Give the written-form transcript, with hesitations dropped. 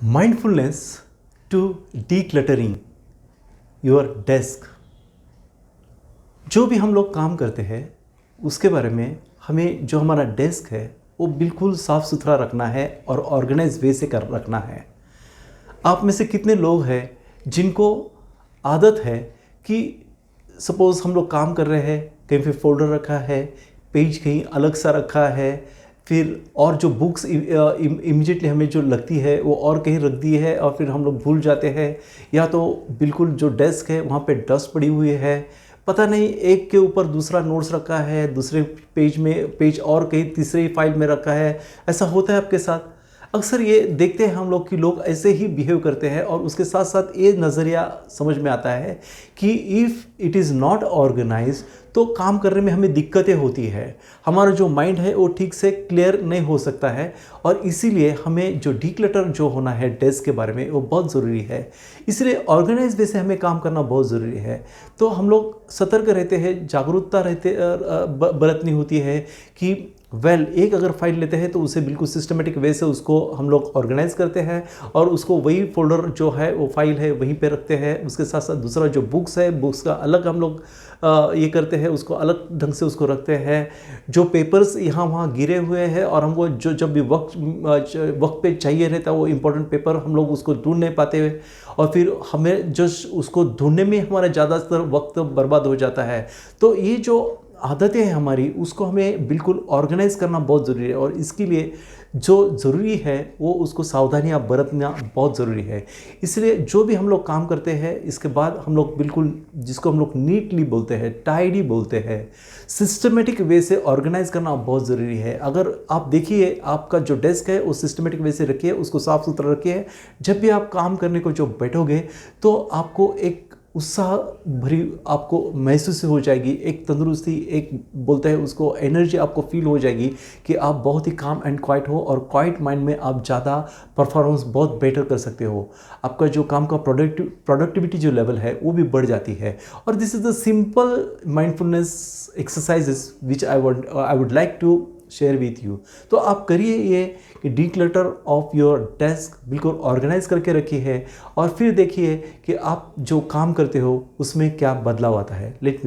Mindfulness to decluttering your desk. जो भी हम लोग काम करते हैं उसके बारे में हमें जो हमारा डेस्क है वो बिल्कुल साफ़ सुथरा रखना है और ऑर्गेनाइज वे से कर रखना है। आप में से कितने लोग हैं जिनको आदत है कि सपोज़ हम लोग काम कर रहे हैं, कहीं पे फोल्डर रखा है, पेज कहीं अलग सा रखा है, फिर और जो बुक्स इमीडिएटली हमें जो लगती है वो और कहीं रख दी है और फिर हम लोग भूल जाते हैं, या तो बिल्कुल जो डेस्क है वहाँ पे डस्ट पड़ी हुई है, पता नहीं एक के ऊपर दूसरा नोट्स रखा है, दूसरे पेज में पेज और कहीं तीसरे फाइल में रखा है। ऐसा होता है आपके साथ? अक्सर ये देखते हैं हम लोग कि लोग ऐसे ही बिहेव करते हैं और उसके साथ साथ ये नज़रिया समझ में आता है कि if it is not organise तो काम करने में हमें दिक्कतें होती है, हमारा जो माइंड है वो ठीक से क्लियर नहीं हो सकता है। और इसीलिए हमें जो डीक्लटर जो होना है डेस्क के बारे में वो बहुत ज़रूरी है। इसलिए ऑर्गेनाइज वे से हमें काम करना बहुत ज़रूरी है। तो हम लोग सतर्क रहते हैं, जागरूकता बरतनी होती है कि एक अगर फाइल लेते हैं तो उसे बिल्कुल सिस्टमेटिक वे से उसको हम लोग ऑर्गेनाइज करते हैं और उसको वही फोल्डर जो है वो फाइल है वहीं पे रखते हैं। उसके साथ साथ दूसरा जो बुक्स है, बुक्स का अलग हम लोग ये करते हैं, उसको अलग ढंग से उसको रखते हैं। जो पेपर्स यहाँ वहाँ गिरे हुए हैं और हमको जो जब भी वक्त पे चाहिए रहता है वो इम्पोर्टेंट पेपर हम लोग उसको ढूंढ नहीं पाते हुए और फिर हमें जो उसको ढूंढने में हमारा ज़्यादातर वक्त बर्बाद हो जाता है। तो ये जो आदतें हैं हमारी उसको हमें बिल्कुल ऑर्गेनाइज करना बहुत ज़रूरी है और इसके लिए जो ज़रूरी है वो उसको सावधानियां बरतना बहुत ज़रूरी है। इसलिए जो भी हम लोग काम करते हैं इसके बाद हम लोग बिल्कुल जिसको हम लोग नीटली बोलते हैं, टाइडी बोलते हैं, सिस्टमेटिक वे से ऑर्गेनाइज करना बहुत ज़रूरी है। अगर आप देखिए आपका जो डेस्क है वो सिस्टमेटिक वे से रखिए, उसको साफ़ सुथरा रखिए। जब भी आप काम करने को जो बैठोगे तो आपको एक उत्साह भरी आपको महसूस हो जाएगी, एक तंदुरुस्ती, एक बोलते हैं उसको एनर्जी आपको फील हो जाएगी कि आप बहुत ही काम एंड क्वाइट हो और क्वाइट माइंड में आप ज़्यादा परफॉर्मेंस बहुत बेटर कर सकते हो। आपका जो काम का प्रोडक्टिविटी जो लेवल है वो भी बढ़ जाती है। और this is the simple mindfulness exercises which I would like to share with you. तो आप करिए ये कि डीक्लटर ऑफ योर डेस्क बिल्कुल ऑर्गेनाइज करके रखिए है और फिर देखिए कि आप जो काम करते हो उसमें क्या बदलाव आता है। Let me